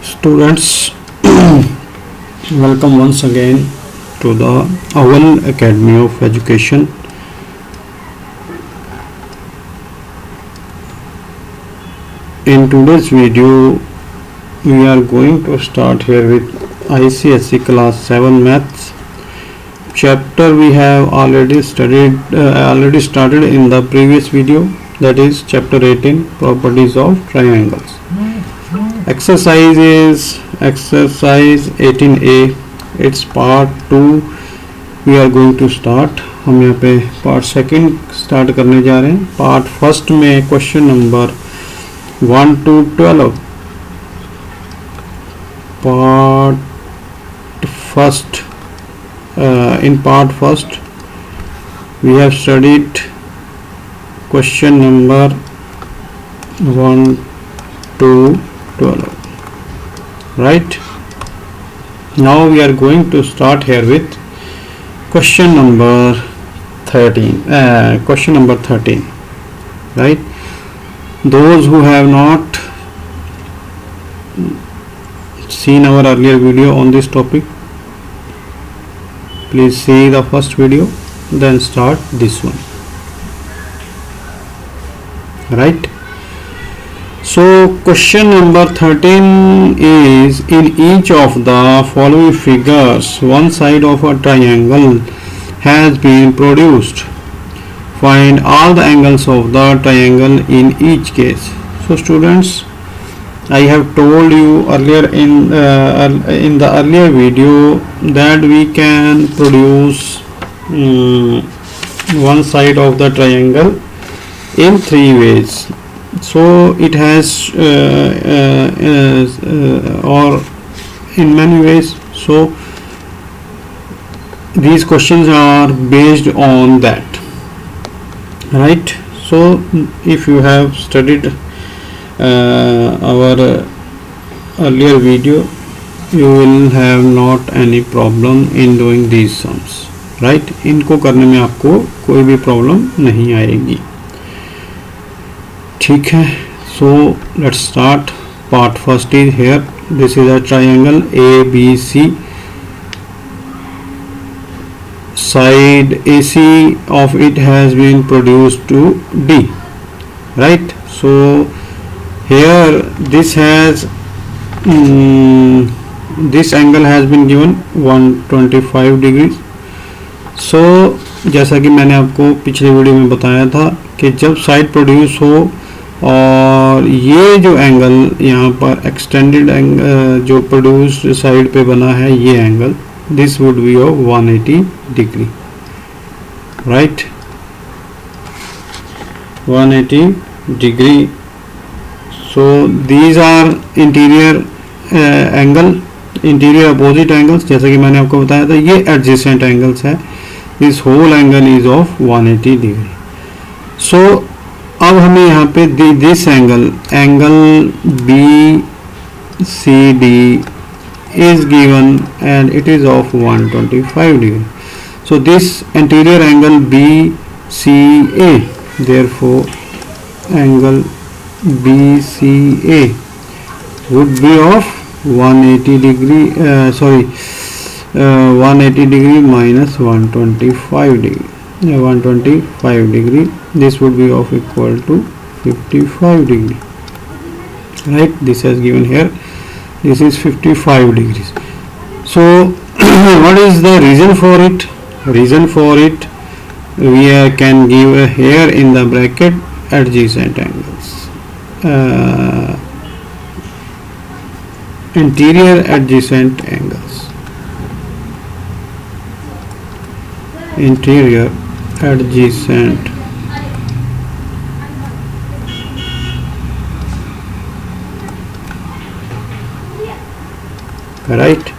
Students, welcome once again to the Owl Academy of Education. In today's video, we are going to start here with ICSE Class 7 Maths. Chapter we have already started in the previous video, that is chapter 18, Properties of Triangles. Exercise is exercise 18A. It's part 2 we are going to start. हम यहाँ पे part second start करने जा रहे हैं. Part first में question number 1 to 12. Part first, in part first we have studied question number 1 to 12, right? Now we are going to start here with question number 13. Question number 13, right? Those who have not seen our earlier video on this topic, please see the first video, then start this one, right? So question number 13 is, in each of the following figures one side of a triangle has been produced. Find all the angles of the triangle in each case. So students, I have told you earlier in the earlier video that we can produce one side of the triangle in three ways. So it has or in many ways. So these questions are based on that, right? So if you have studied our earlier video, you will have not any problem in doing these sums, right? इनको करने में आपको कोई भी problem नहीं आएगी, ठीक है. So let's start. Part first is here. This is a triangle ABC. Side AC of it has been produced to D, right? So here this has this angle has been given 125 degrees. So जैसा कि मैंने आपको पिछले video में बताया था कि जब साइड प्रोड्यूस हो और ये जो एंगल यहाँ पर एक्सटेंडेड एंगल जो प्रोड्यूस्ड साइड पे बना है, ये angle, this would be of 180 degree, right? 180 degree. So these are interior angle, interior opposite angles. जैसा कि मैंने आपको बताया था, ये adjacent angles है. This whole angle is of 180 degree. So अब हमें यहाँ पे this angle BCD is given and it is of 125 degree. So this interior angle BCA, therefore angle BCA would be of 180 degree 180 degree minus 125 degree 125 degree. This would be of equal to 55 degree, right? This has given here, this is 55 degrees. So what is the reason for it? Reason for it, we can give here in the bracket adjacent angles, interior adjacent angles, interior adjacent right?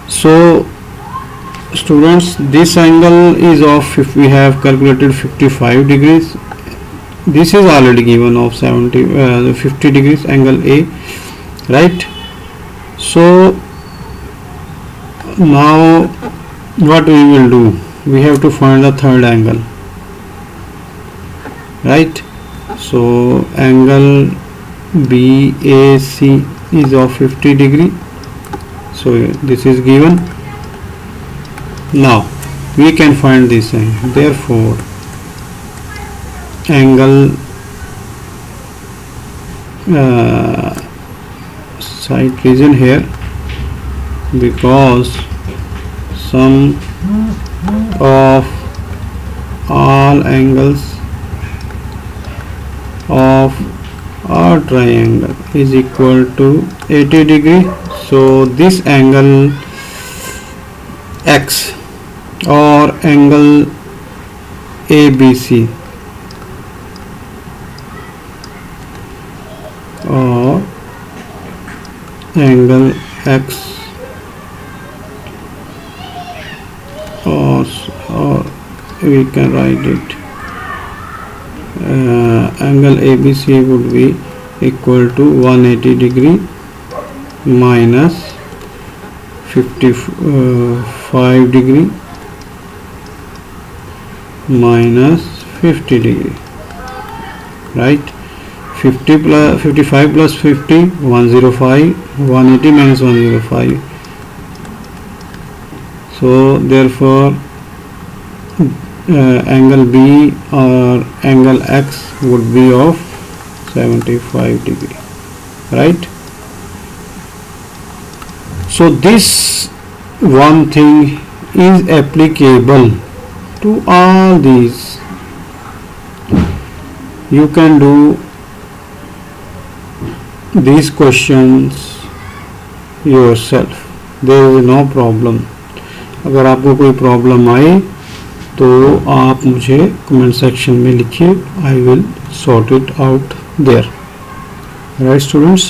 So students, this angle is of, if we have calculated 55 degrees, this is already given of 50 degrees angle A, right? So now what we will do, we have to find the third angle, right? So angle BAC is of 50 degree. So this is given. Now we can find this angle. Therefore angle sight region here, because sum of all angles of a triangle is equal to 80 degree. So this angle X or angle ABC or angle X or we can write it angle ABC would be equal to 180 degree minus 55 degree minus 50 degree, right? 55 plus 50, 105, 180 minus 105. So therefore angle B or angle X would be of 75 degree, right? So this one thing is applicable to all these. You can do these questions yourself. There is no problem. अगर आपको कोई problem आए तो आप मुझे comment section में लिखिए. I will sort it out there. Right students.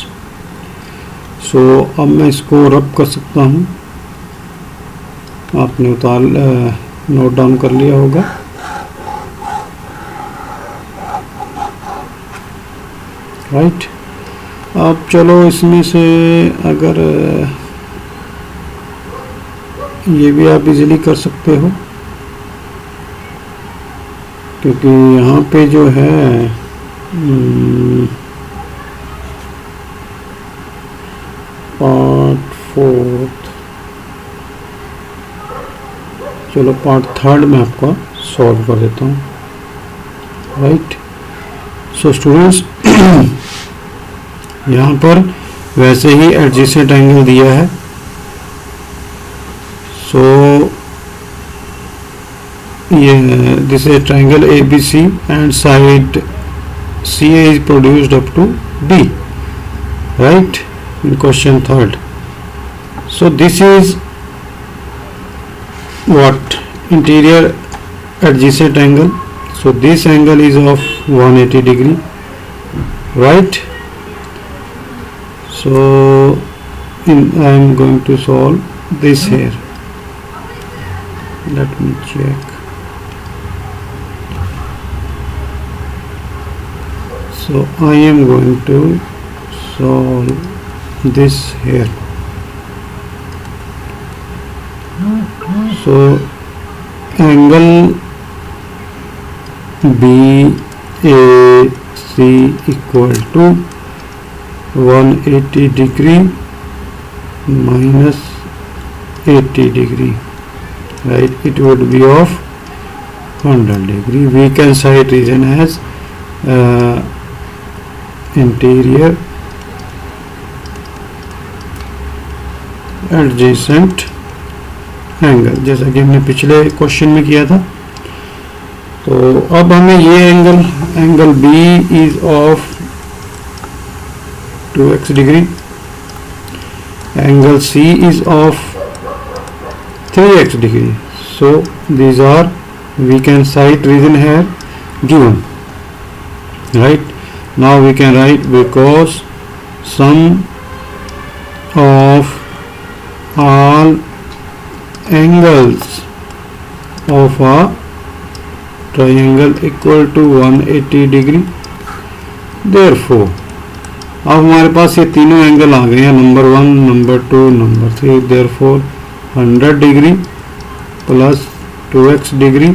So अब मैं इसको रब कर सकता हूँ. आपने नोट डाउन कर लिया होगा. राइट. अब चलो इसमें से अगर ये भी आप इजीली कर सकते हो, क्योंकि यहाँ पे जो है पार्ट फोर्थ, चलो पार्ट थर्ड में आपका सॉल्व कर देता हूँ. राइट. सो स्टूडेंट्स यहाँ पर वैसे ही एडजेसेंट एंगल दिया है. सो ये this is triangle ABC and side CA is produced up to D, right, in question third. So this is what interior adjacent angle. So this angle is of 180 degree, right? So I am going to solve this here. Let me check. So I am going to solve this here. So angle BAC equal to 180 degree minus 80 degree, right? It would be of 100 degree. We can cite region as interior adjacent angle, जैसा कि हमने पिछले question में किया था. तो अब हमें ये angle B is of 2x degree, angle C is of 3x degree. So these are, we can cite reason here given, right? Now we can write, because sum of all angles of a triangle equal to 180 degree. Therefore अब हमारे पास ये तीनों angle आ गए हैं, number 1, number 2, number 3. therefore 100 degree plus 2x degree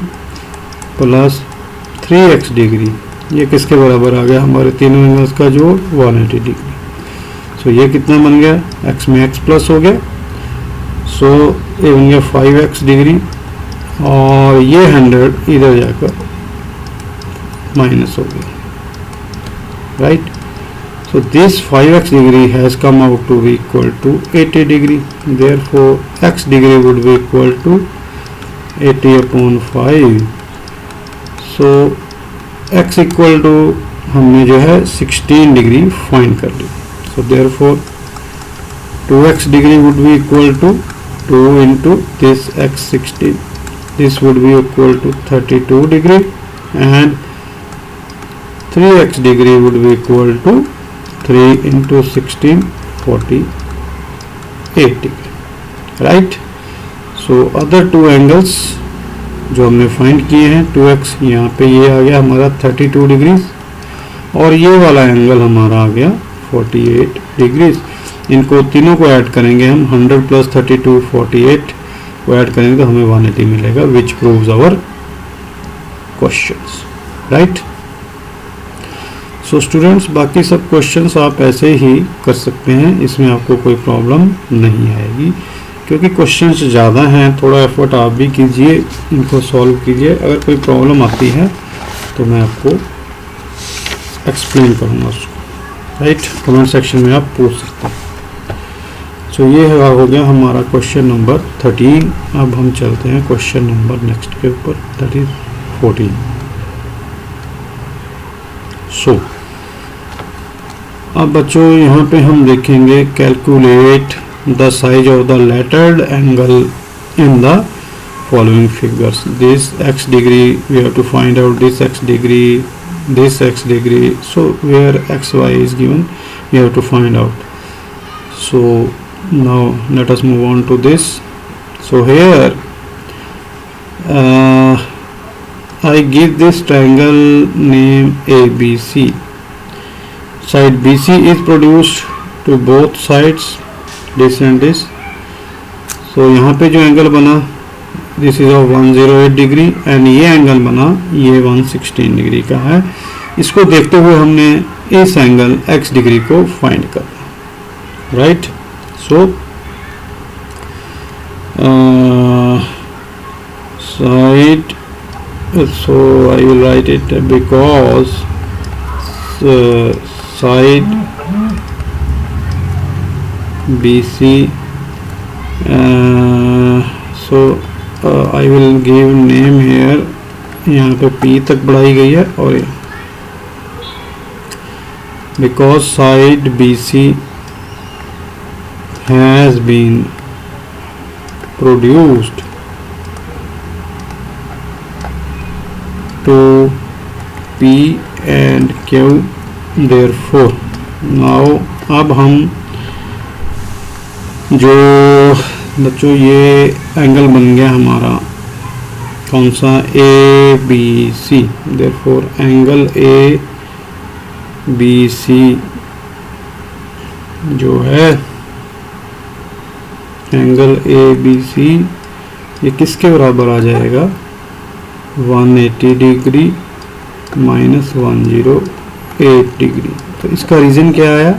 plus 3x degree, ये किसके बराबर आ गया? हमारे तीनों एंगल्स का जोड़ 180 डिग्री. सो ये कितना बन गया, x में x प्लस हो गया, सो ये बन गया 5x डिग्री, और ये 100 इधर जाकर माइनस हो गया, right. So this 5x degree has come out to be equal to 80 degree. Therefore, x degree would be equal to 80 upon 5. So x equal to हमने जो है 16 डिग्री फाइंड कर ली. So therefore 2x degree would be equal to 2 into this x 16. This would be equal to 32 degree, and 3x degree would be equal to 3 into 16, 48 degree, right. So other two angles जो हमने find किए हैं, 2x यहाँ पे ये आ गया हमारा 32 डिग्रीज, और ये वाला एंगल हमारा आ गया 48 डिग्रीज. इनको तीनों को ऐड करेंगे हम, 100 प्लस 32 48 को ऐड करेंगे तो हमें 180 मिलेगा, which proves our questions, right. So students, बाकी सब क्वेश्चंस आप ऐसे ही कर सकते हैं, इसमें आपको कोई प्रॉब्लम नहीं आएगी, क्योंकि क्वेश्चंस ज़्यादा हैं. थोड़ा एफर्ट आप भी कीजिए, इनको सॉल्व कीजिए. अगर कोई प्रॉब्लम आती है तो मैं आपको एक्सप्लेन करूँगा उसको, राइट. कमेंट सेक्शन में आप पूछ सकते हैं. सो ये हो गया हमारा क्वेश्चन नंबर 13. अब हम चलते हैं क्वेश्चन नंबर नेक्स्ट के ऊपर, दैट इज 14. सो अब बच्चों यहाँ पे हम देखेंगे, calculate the size of the lettered angle in the following figures. This x degree we have to find out, this x degree, this x degree. So where xy is given, we have to find out. So now let us move on to this. So here I give this triangle name ABC. Side BC is produced to both sides, this and this. So यहाँ पे जो angle बना, this is of 108 degree, and ये angle बना, ये 116 degree का है. इसको देखते हुए हमने इस एंगल x डिग्री को फाइंड करना, right. So side, so I will write it because side BC, so I will give name here, यहाँ पे P तक बढ़ाई गई है, और because side BC has been produced to P and Q, therefore now अब हम जो बच्चों ये एंगल बन गया हमारा कौन सा, ABC. therefore एंगल ABC जो है, एंगल ABC ये किसके बराबर आ जाएगा, 180 डिग्री माइनस 108 डिग्री. तो इसका रीज़न क्या आया,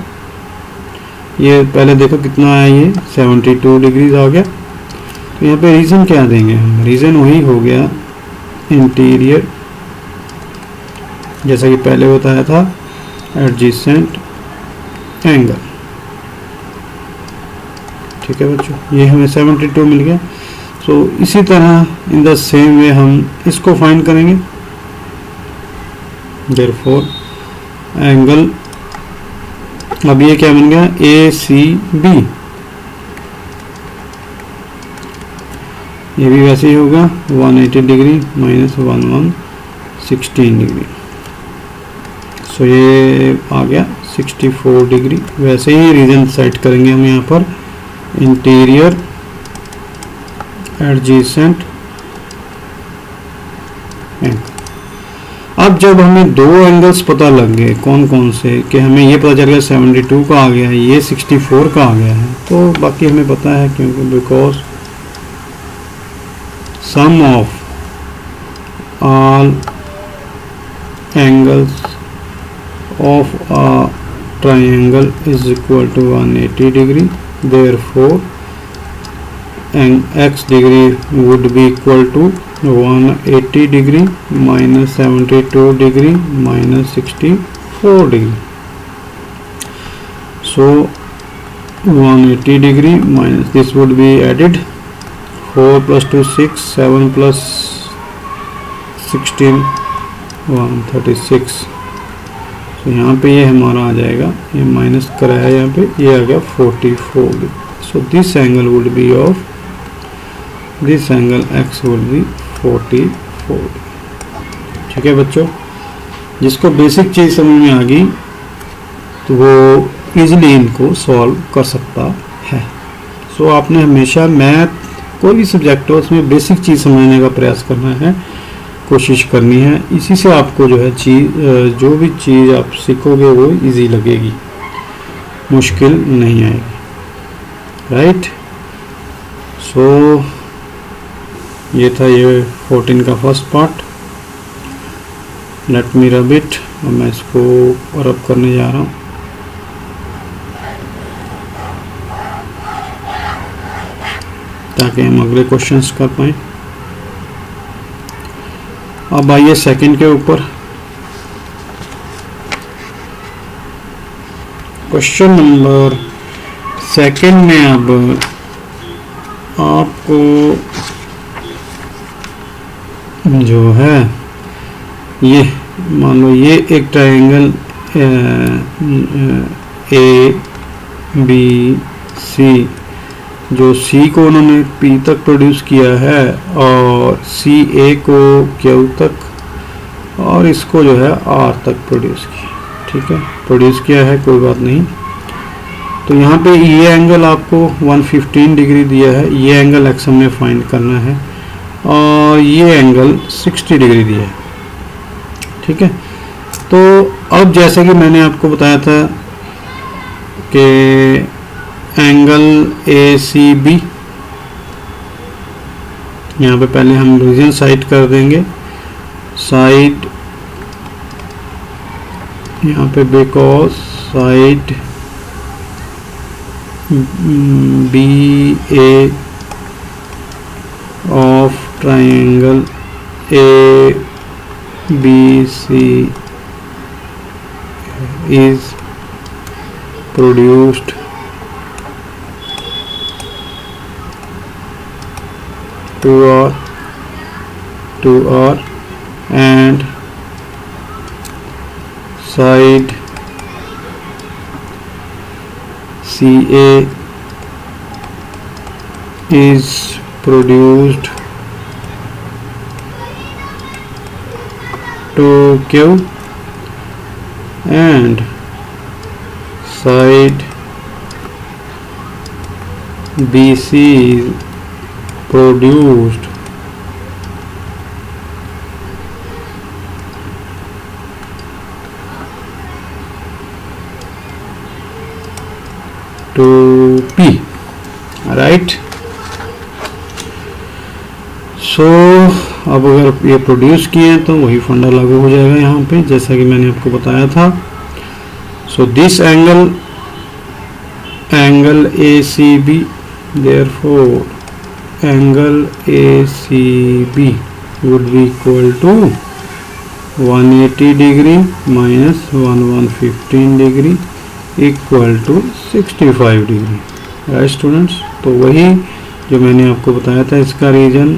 ये पहले देखो कितना आया, ये 72 डिग्रीज आ गया. तो यहाँ पे रीज़न क्या देंगे हम, रीज़न वही हो गया इंटीरियर, जैसा कि पहले बताया था, एडजेसेंट एंगल. ठीक है बच्चों, ये हमें 72 मिल गया. सो इसी तरह इन द सेम वे हम इसको फाइंड करेंगे. देयरफॉर एंगल, अब ये क्या बन गया, ACB, ये भी वैसे ही होगा 180 डिग्री माइनस 116 डिग्री. सो ये आ गया 64 डिग्री. वैसे ही रीजन सेट करेंगे हम यहाँ पर, इंटीरियर एडजेसेंट एंगल. अब जब हमें दो एंगल्स पता लग गए कौन कौन से, कि हमें ये पता चल गया 72 का आ गया है, ये 64 का आ गया है, तो बाकी हमें पता है, क्योंकि because some of all angles of a triangle is equal to 180 degree. Therefore x degree would be equal to 180 degree minus 72 degree minus 64 degree. So 180 degree minus this would be added, 4 plus 2 6, 7 plus 16 136. तो यहाँ पे ये हमारा आ जाएगा, ये minus कराया यहाँ पे, ये आ गया 44. So this angle would be of, this angle x would B 44. ठीक है बच्चों, जिसको बेसिक चीज़ समझ में आ गई तो वो इजीली इनको सॉल्व कर सकता है. सो आपने हमेशा मैथ कोई भी सब्जेक्ट हो उसमें बेसिक चीज़ समझने का प्रयास करना है, कोशिश करनी है. इसी से आपको जो है जो भी चीज़ आप सीखोगे वो इजी लगेगी, मुश्किल नहीं आएगी. राइट. सो ये था ये 14 का first part. Let me rub it. और मैं इसको रब करने जा रहा हूँ. ताकि हम अगले क्वेश्चंस कर पाएँ. अब आइए सेकंड के ऊपर. क्वेश्चन नंबर सेकंड में अब आपको जो है ये मान लो ये एक ट्रायंगल ए बी सी, जो C को उन्होंने P तक प्रोड्यूस किया है और CA को Q तक और इसको जो है R तक प्रोड्यूस किया. ठीक है, प्रोड्यूस किया है, कोई बात नहीं. तो यहाँ पे ये एंगल आपको 115 डिग्री दिया है, ये एंगल x हमने फाइंड करना है और ये एंगल 60 डिग्री दिया है. ठीक है. तो अब जैसा कि मैंने आपको बताया था कि एंगल ACB, यहाँ पे पहले हम रीजन साइड कर देंगे. साइड यहाँ पे because side BA of triangle ABC is produced to R and side CA is produced to Q and side BC is produced to P. Right. So अब अगर ये प्रोड्यूस किए हैं तो वही फंडा लागू हो जाएगा यहाँ पे, जैसा कि मैंने आपको बताया था. So this angle ACB, therefore angle ACB would be equal to 180 degree minus 115 degree equal to 65 degree. Right students. तो वही जो मैंने आपको बताया था, इसका reason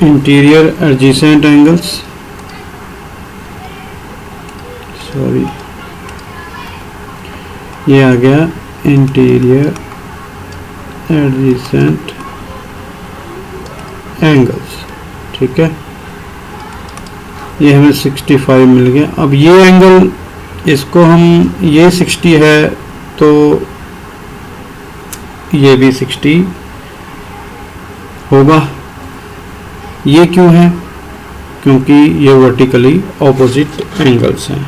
interior adjacent angles, sorry ये आ गया इंटीरियर एडजेसेंट एंगल्स. ठीक है, ये हमें 65 मिल गया. अब ये एंगल, इसको हम, ये 60 है तो ये भी 60 होगा. ये क्यों है? क्योंकि ये वर्टिकली ऑपोजिट एंगल्स हैं.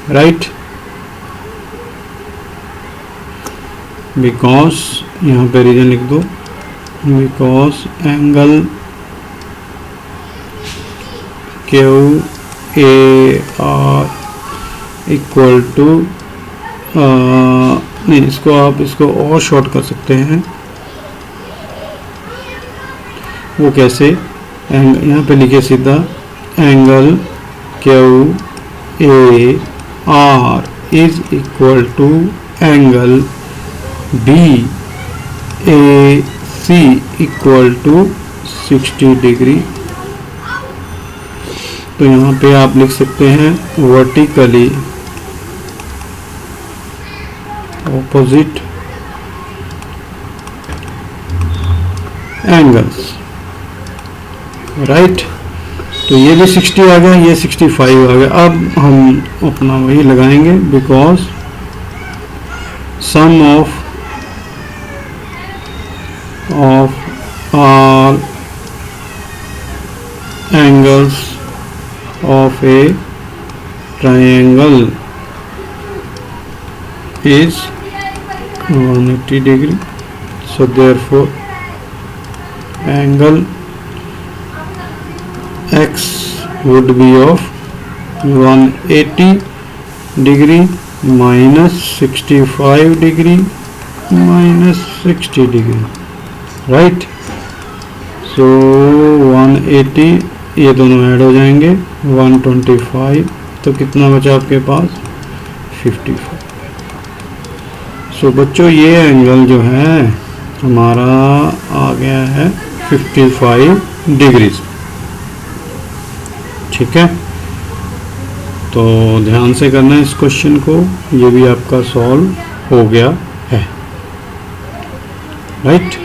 राइट. बिकॉज, यहाँ पे रीजन लिख दो, because angle Q A R equal to, नहीं इसको आप इसको और शॉर्ट कर सकते हैं। वो कैसे, यहाँ पे लिखिए सीधा angle Q A R is equal to angle B A C equal to 60 degree. तो यहाँ पे आप लिख सकते हैं वर्टिकली ऑपोजिट एंगल्स, राइट। तो ये भी 60 आ गया, ये 65 आ गया। अब हम अपना वही लगाएंगे, because some of all angles of a triangle is 180 degree. So therefore angle X would be of 180 degree minus 65 degree minus 60 degree, right? So 180 ये दोनों ऐड हो जाएंगे, 125, तो कितना बचा आपके पास 55। सो बच्चों ये एंगल जो है हमारा आ गया है 55 डिग्रीज, ठीक है। तो ध्यान से करना इस क्वेश्चन को, ये भी आपका सॉल्व हो गया है, राइट।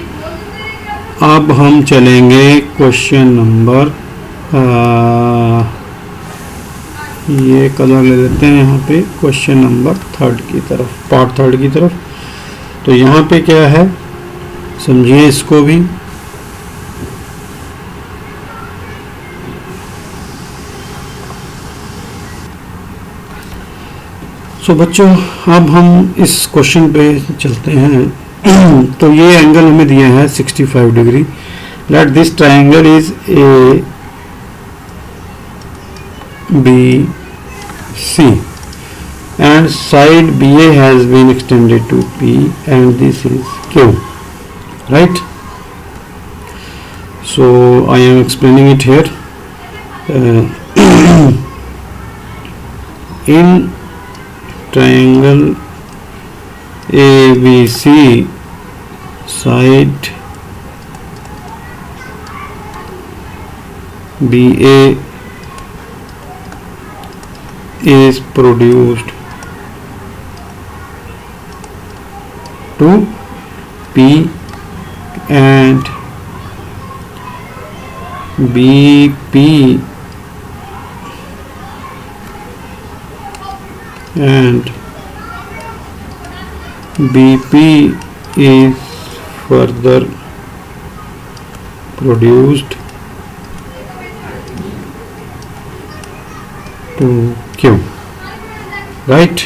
अब हम चलेंगे क्वेश्चन नंबर, ये कलर ले लेते हैं यहाँ पे, क्वेश्चन नंबर 3 की तरफ, पार्ट 3 की तरफ। तो यहाँ पे क्या है समझिए इसको भी। सो बच्चों अब हम इस क्वेश्चन पे चलते हैं। तो ये एंगल हमें दिया है 65 degree. Let this triangle is A B C and side BA has been extended to P and this is Q, right? So I am explaining it here. In triangle ABC, side BA is produced to P and BP and BP is further produced to Q, right?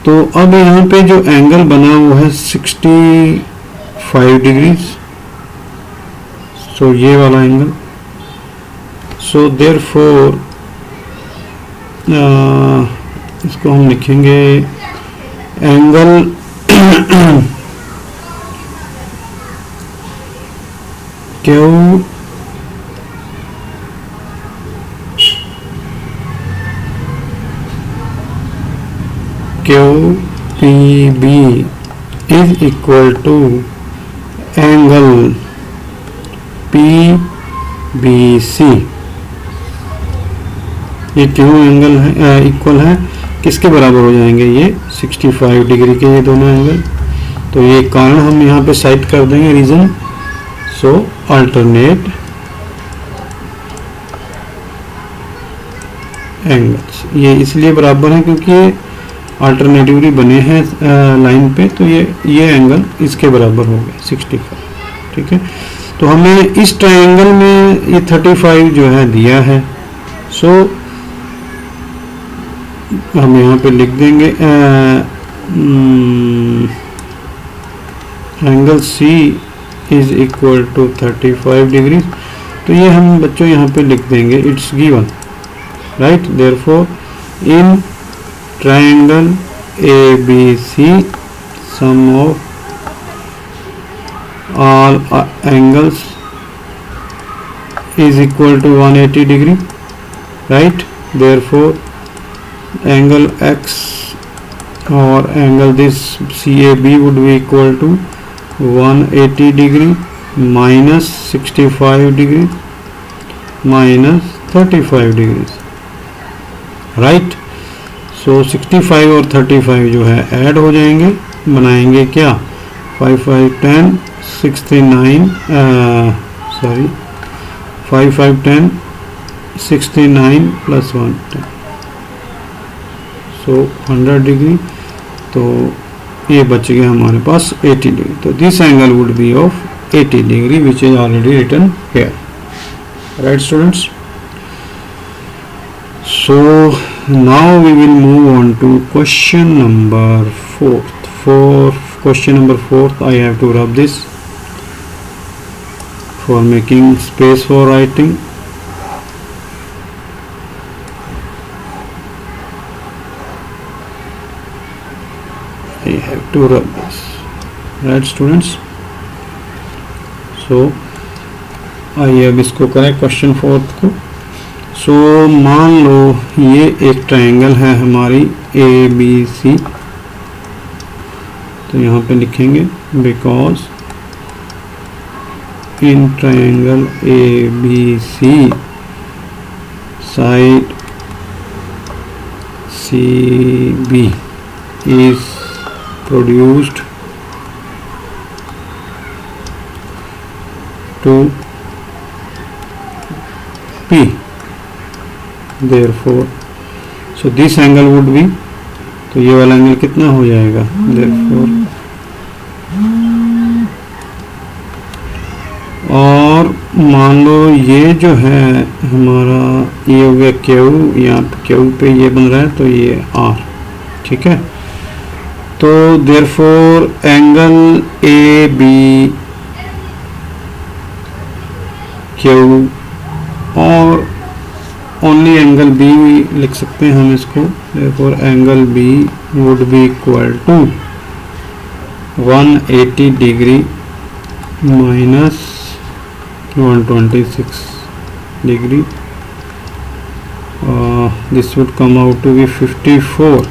तो अब यहाँ पे जो angle बना हुआ है 65 degrees, सो ये वाला एंगल। सो देयरफॉर इसको हम लिखेंगे angle Q QPB is equal to angle PBC। ये क्यों एंगल है इक्वल है, किसके बराबर हो जाएंगे, ये 65 डिग्री के ये दोनों एंगल। तो ये कारण हम यहाँ पे साइड कर देंगे रीजन। सो अल्टरनेट एंगल्स, ये इसलिए बराबर है क्योंकि ये अल्टरनेटिवली बने हैं लाइन पे, तो ये एंगल इसके बराबर हो गया 65, ठीक है। तो हमें इस ट्रायंगल में ये 35 जो है दिया है। सो हम यहाँ पे लिख देंगे angle C is equal to 35 degree. तो ये हम बच्चों यहाँ पे लिख देंगे, it's given, right. Therefore in triangle ABC sum of all angles is equal to 180 degree, right? Therefore angle X or angle this CAB would be equal to 180 degree minus 65 degree minus 35 degrees, right? So 65 और 35 जो है add हो जाएंगे, बनाएंगे क्या, 5 5 10 69 sorry 5 5 10 69 plus 1 10, सो 100 degree. तो ये बच गया हमारे पास 80 डिग्री। तो this angle would be of 80 degree which is already written here, right students. So now we will move on to question number 4. For question number 4 I have to rub this for making space for writing. I have to rub this, right students। So आइए अब इसको करें question 4 को। सो मान लो ये एक triangle है हमारी ABC, तो यहाँ पे लिखेंगे because in triangle ABC side CB is produced to P, therefore so this angle would be, तो ये वाला एंगल कितना हो जाएगा, therefore और मान लो ये जो है हमारा ये हो गया Q, यहाँ पे Q पे ये बन रहा है तो ये R, ठीक है। तो therefore एंगल AB Q और ओनली एंगल B लिख सकते हैं हम इसको, therefore angle B would be equal to 180 degree minus 126 degree, this would come out to be 54,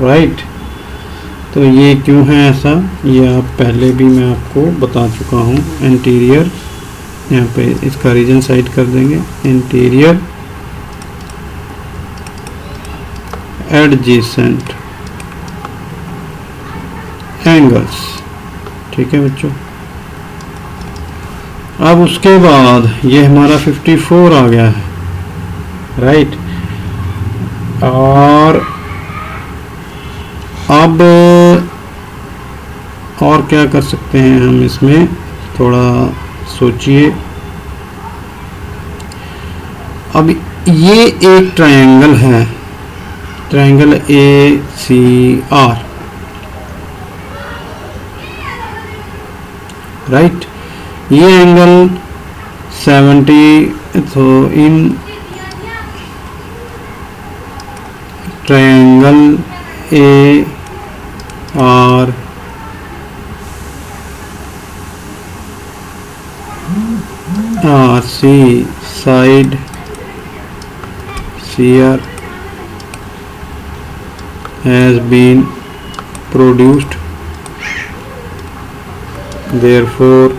right। तो ये क्यों है ऐसा, ये आप पहले भी मैं आपको बता चुका हूँ। इंटीरियर, यहाँ पे इसका रीजन साइड कर देंगे, इंटीरियर एडजेसेंट एंगल्स, ठीक है बच्चों। अब उसके बाद ये हमारा 54 आ गया है, राइट। और अब और क्या कर सकते हैं हम इसमें, थोड़ा सोचिए। अब ये एक ट्रायंगल है, ट्रायंगल ACR, राइट। ये एंगल 70, तो in triangle AR RC side shear has been produced, therefore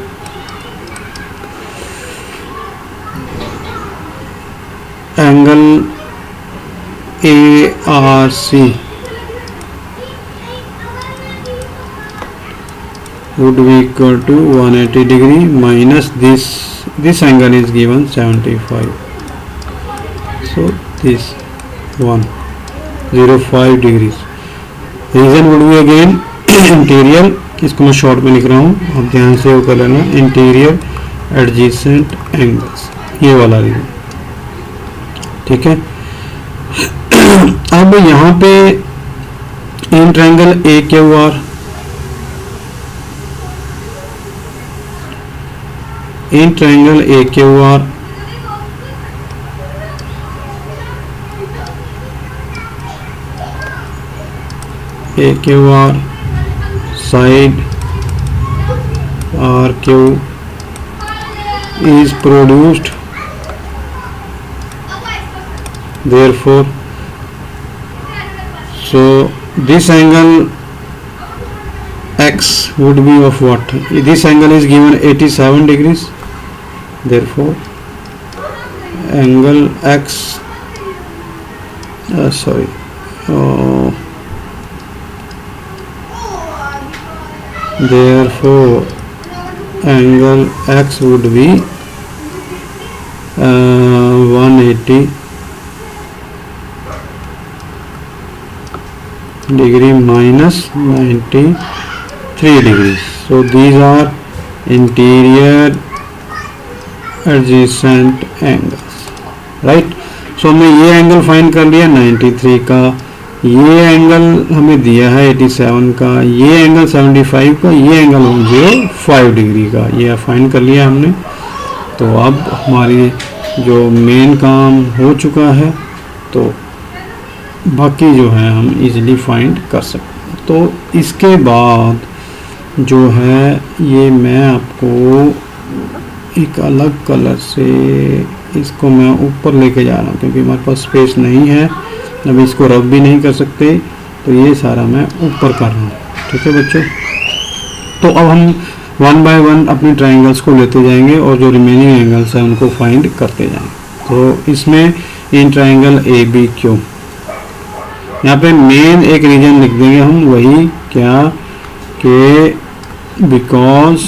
angle ARC would be equal to 180 degree minus this angle is given 75, so this 105 degrees। Reason would be again interior, इसको मैं short में लिख रहा हूँ, आप ध्यान से वो कर लेना, इंटीरियर एडजेसेंट एंगल्स, ये वाला रीजन, ठीक है। अब यहाँ पे in triangle AQR In triangle AQR, side RQ is produced, therefore, so this angle X would be of what? This angle is given 87 degrees, therefore angle X, therefore angle X would be 180 degree minus 93 degrees. So these are interior adjacent angles, right? So हमने ये angle find कर लिया 93 का, ये angle हमें दिया है 87 का, ये एंगल 75 का, ये एंगल 105 डिग्री का, ये फाइंड कर लिया हमने। तो अब हमारी जो मेन काम हो चुका है, तो बाकी जो है हम इजीली फाइंड कर सकते हैं। तो इसके बाद जो है ये मैं आपको एक अलग कलर से इसको मैं ऊपर लेके जा रहा हूँ, क्योंकि हमारे पास स्पेस नहीं है, अभी इसको रब भी नहीं कर सकते, तो ये सारा मैं ऊपर कर रहा हूँ। ठीक है बच्चों, तो अब हम वन बाय वन अपने ट्राइंगल्स को लेते जाएंगे और जो रिमेनिंग एंगल्स हैं उनको फाइंड करते जाएंगे। तो इसमें in triangle A B Q, यहाँ पे मेन एक रीजन लिख देंगे हम, वही क्या कि because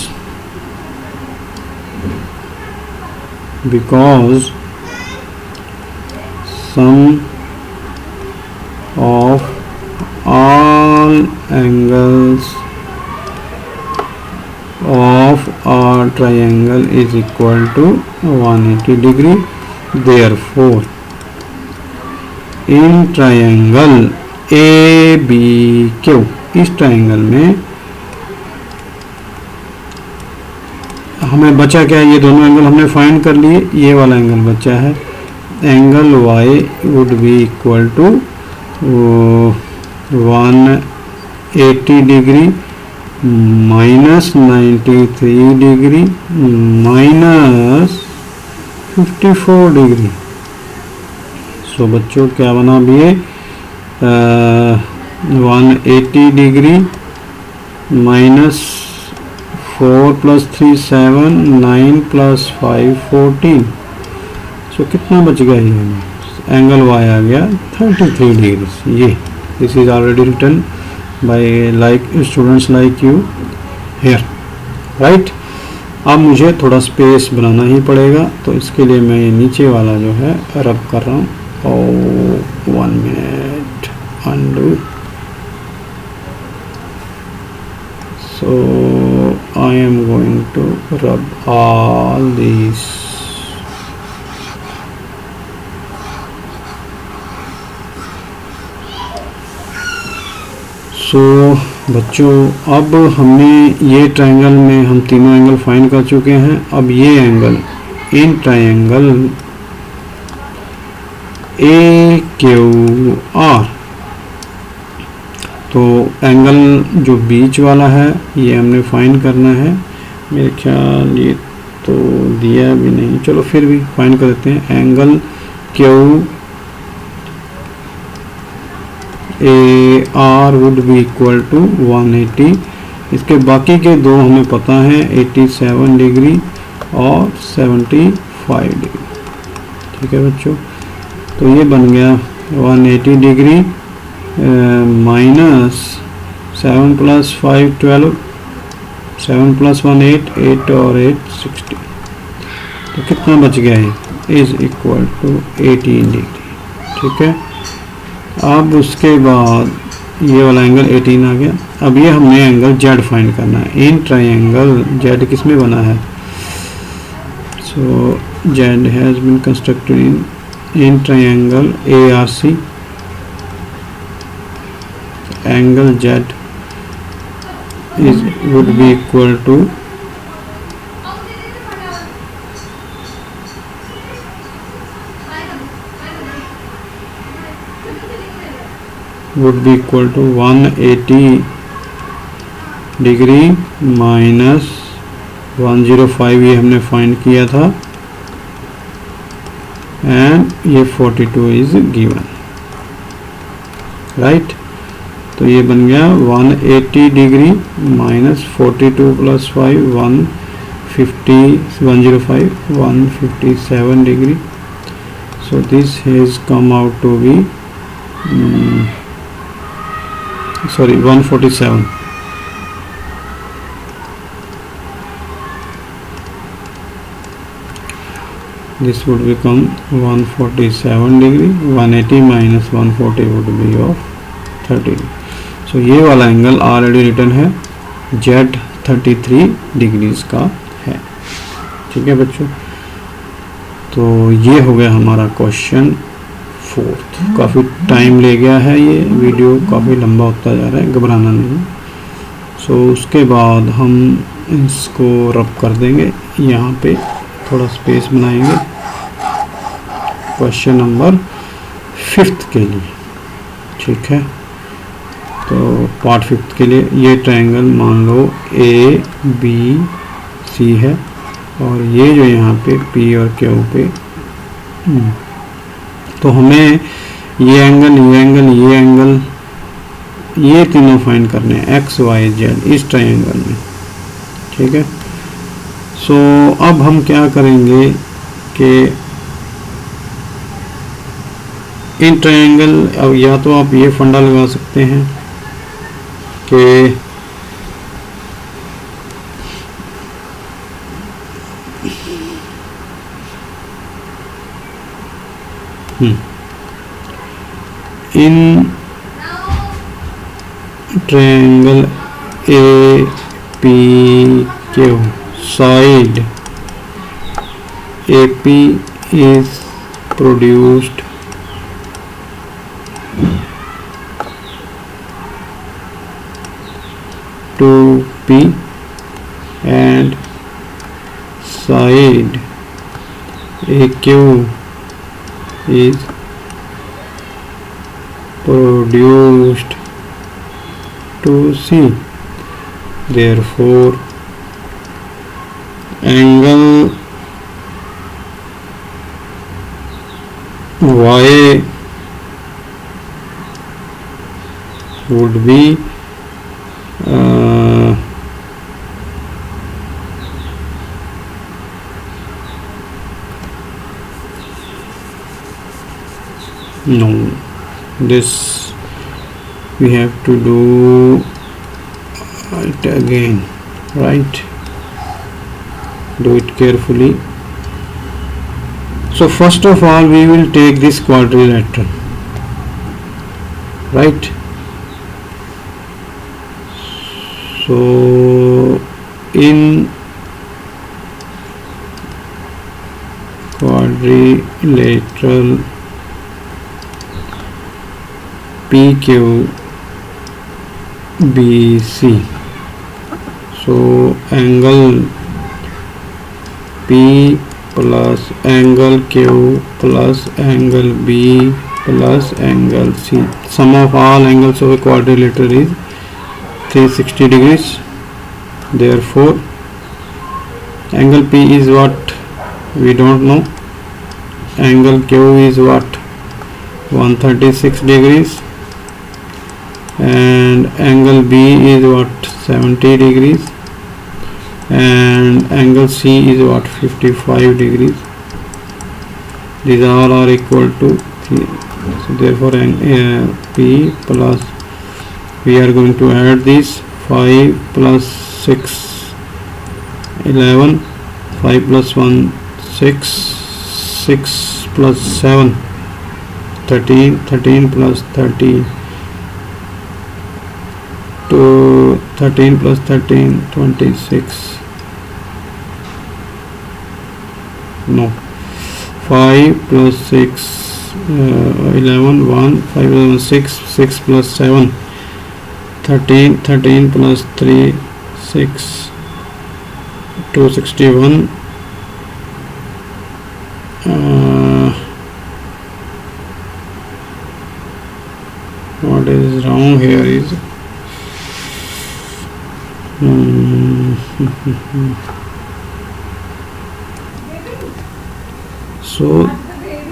sum of all angles of a triangle is equal to 180 degree. Therefore, in triangle ABQ, इस ट्राइंगल में हमें बचा क्या है, ये दोनों एंगल हमने फाइंड कर लिए, ये वाला एंगल बचा है, angle Y would be equal to 180 degree minus 93 degree minus 54 degree. So बच्चों क्या बना अभी ये 180 degree minus 4 plus 3 7 9 plus 5 14। So कितना बच गया ये, एंगल वाई आ गया 33 डिग्री। ये this is already written by like students like you here, right. अब मुझे थोड़ा स्पेस बनाना ही पड़ेगा, तो इसके लिए मैं ये नीचे वाला जो है रब कर रहा हूँ। और 1 minute undo। So I am going to rub all these। सो बच्चों अब हमने ये ट्रायंगल में हम तीनों एंगल फाइंड कर चुके हैं। अब ये angle in triangle A Q R, तो एंगल जो बीच वाला है ये हमने फाइंड करना है। मेरे ख्याल ये तो दिया भी नहीं, चलो फिर भी फाइंड कर देते हैं। Angle Q A R would be equal to 180। इसके बाकी के दो हमें पता है 87 डिग्री और 75 डिग्री। ठीक है बच्चों, तो ये बन गया 180 डिग्री माइनस 7 प्लस 5 12, 7 प्लस 1 8, 8 और 8 60। तो कितना बच गया है इज इक्वल टू 18 डिग्री। ठीक है, अब उसके बाद ये वाला एंगल 18 आ गया। अब ये हमने एंगल जेड फाइंड करना है। इन ट्रायंगल जेड किस में बना है? So z has been constructed in triangle A R C. Angle z is would be equal to would be equal to 180 degree minus 105, ये हमने फाइंड किया था, एंड ये 42 इज गिवन, राइट। तो ये बन गया 180 degree minus 42 plus 5 105 157 degree. So this has come out to be 147. This would become 147 degree. 180 minus 140 would be of 30. So ये वाला एंगल ऑलरेडी रिटर्न है, Z 33 डिग्रीज का है. ठीक है बच्चों, तो ये हो गया हमारा क्वेश्चन 4. काफ़ी टाइम ले गया है, ये वीडियो काफ़ी लंबा होता जा रहा है, घबराना नहीं. सो उसके बाद हम इसको रब कर देंगे, यहाँ पे थोड़ा स्पेस बनाएंगे क्वेश्चन नंबर 5 के लिए. ठीक है, तो पार्ट 5 के लिए ये ट्रायंगल मान लो ABC है, और ये जो यहाँ पे P और Q पे, तो हमें ये एंगल, ये एंगल, ये एंगल, ये तीनों फाइंड करने हैं X Y Z इस ट्रायंगल में. ठीक है, सो अब हम क्या करेंगे कि इन ट्रायंगल, अब या तो आप ये फंडा लगा सकते हैं कि in triangle APQ side AP is produced to P and side AQ is produced to C. Therefore angle Y would be no, this we have to do it again, right? Do it carefully. So first of all we will take this quadrilateral, right? So in quadrilateral PQ BC, so angle P plus angle Q plus angle B plus angle C, sum of all angles of a quadrilateral is 360 degrees. Therefore angle P is what? We don't know. Angle Q is what? 136 degrees, and angle B is what? 70 degrees, and angle C is what? 55 degrees. These all are equal to 3. So therefore P plus, we are going to add this 5 plus 6 11, 5 plus 1 6, 6 plus 7 13, 13 plus 30 to 13 plus 13 26, no, 5 plus 6 11 1, 5 plus 1 6, 6 plus 7 13, 13 plus 3 6, 261, what is wrong here is so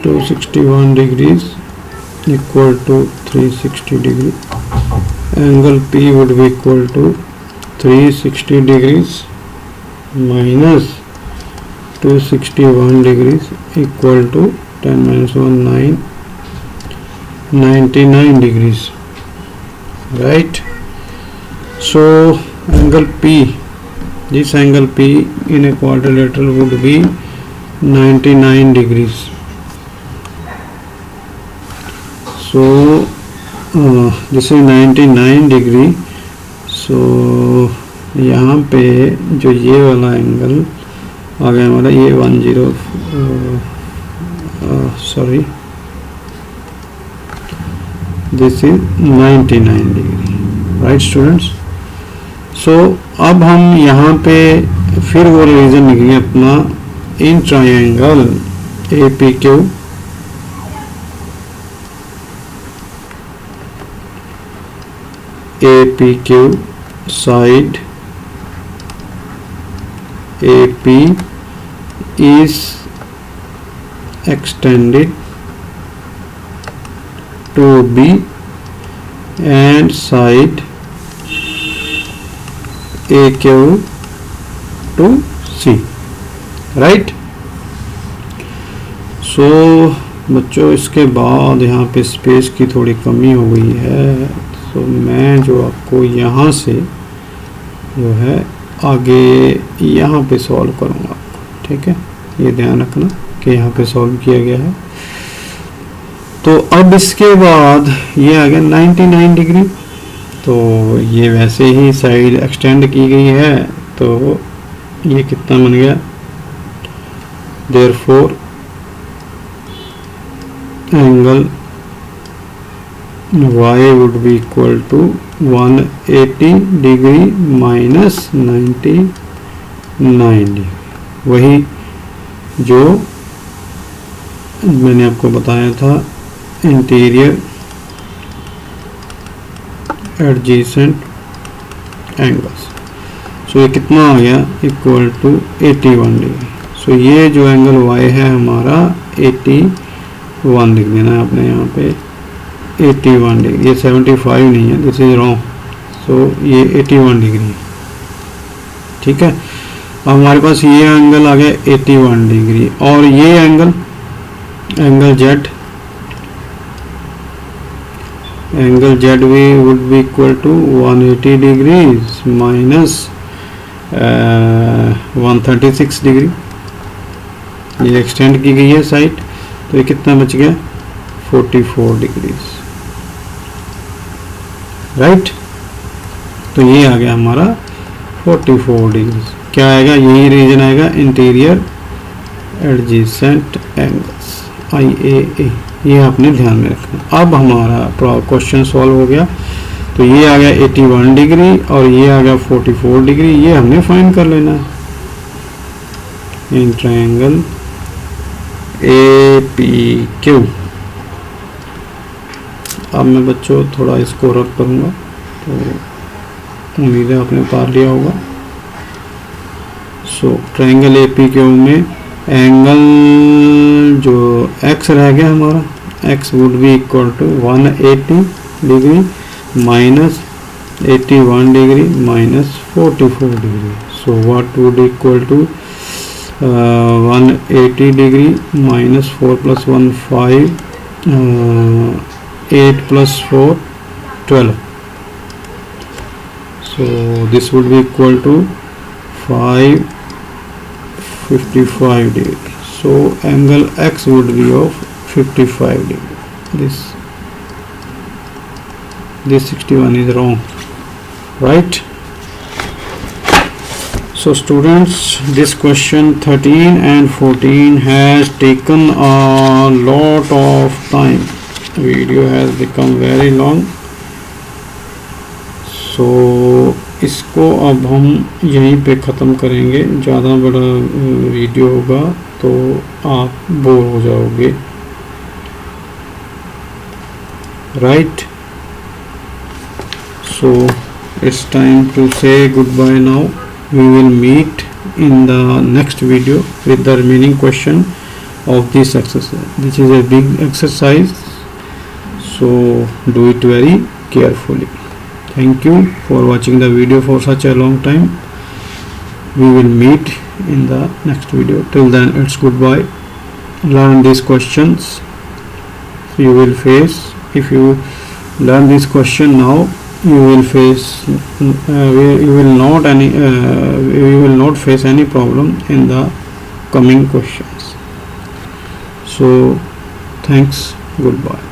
261 degrees equal to 360 degree. Angle P would be equal to 360 degrees minus 261 degrees equal to 10 minus 1 9 99 degrees, right? So angle P, this angle P in a quadrilateral would be 99 degrees. So this is 99 degree. So यहाँ पे जो ये वाला angle आ गया हमारा, ये 10 this is 99 degree, right students? So अब हम यहाँ पे फिर वो रिलेशन लिखेंगे अपना in triangle APQ side AP is extended to B and side AQ to C, right? So बच्चों इसके बाद यहाँ पे स्पेस की थोड़ी कमी हो गई है, तो मैं जो आपको यहाँ से जो है आगे यहाँ पे सॉल्व करूँगा, ठीक है? ये ध्यान रखना कि यहाँ पे सॉल्व किया गया है। तो अब इसके बाद ये आ गया 99 डिग्री, तो ये वैसे ही साइड एक्सटेंड की गई है, तो ये कितना बन गया, therefore angle y would be equal to 180 degree minus 99 degree, वही जो मैंने आपको बताया था इंटीरियर एडजेसेंट एंगल्स। सो ये कितना आ गया, इक्वल टू 81 डिग्री। सो ये जो एंगल y है हमारा 81 लिख देना है आपने यहाँ पे, 81 डिग्री, ये 75 नहीं है, दिस इज रॉन्ग। सो ये 81 डिग्री, ठीक है। अब हमारे पास ये एंगल आ गया 81 डिग्री, और ये एंगल Z भी would be equal to 180 degrees minus 136 degree, ये एक्सटेंड की गई है साइड, तो ये कितना बच गया 44 डिग्रीज, राइट। तो ये आ गया हमारा 44 डिग्री, क्या आएगा, यही रीजन आएगा इंटीरियर एडजेसेंट एंगल्स IAA, ये आपने ध्यान में रखना। अब हमारा क्वेश्चन सॉल्व हो गया, तो ये आ गया 81 डिग्री और ये आ गया 44 डिग्री, ये हमने फाइंड कर लेना है इन ट्रायंगल APQ। अब मैं बच्चों थोड़ा इसको रब करूँगा, तो उम्मीद है आपने पार लिया होगा। सो ट्रायंगल APQ में एंगल जो x रह गया हमारा, x would be equal to 180 degree minus 81 degree minus 44 degree. So what would equal to 180 degree minus 4 plus 1 5 8 plus 4 12। So this would be equal to 55 degree. So angle X would be of 55 degree. This 61 is wrong, right? So students, this question 13 and 14 has taken a lot of time. Video has become very long. So इसको अब हम यहीं पे ख़त्म करेंगे, ज़्यादा बड़ा video होगा तो आप बोर हो जाओगे, right. So it's time to say goodbye now. We will meet in the next video with the remaining question of this exercise. This is a big exercise, so do it very carefully. Thank you for watching the video for such a long time. We will meet in the next video. Till then, it's goodbye. Learn these questions you will face. If you learn this question now, you will face you will not face any problem in the coming questions. So thanks, goodbye.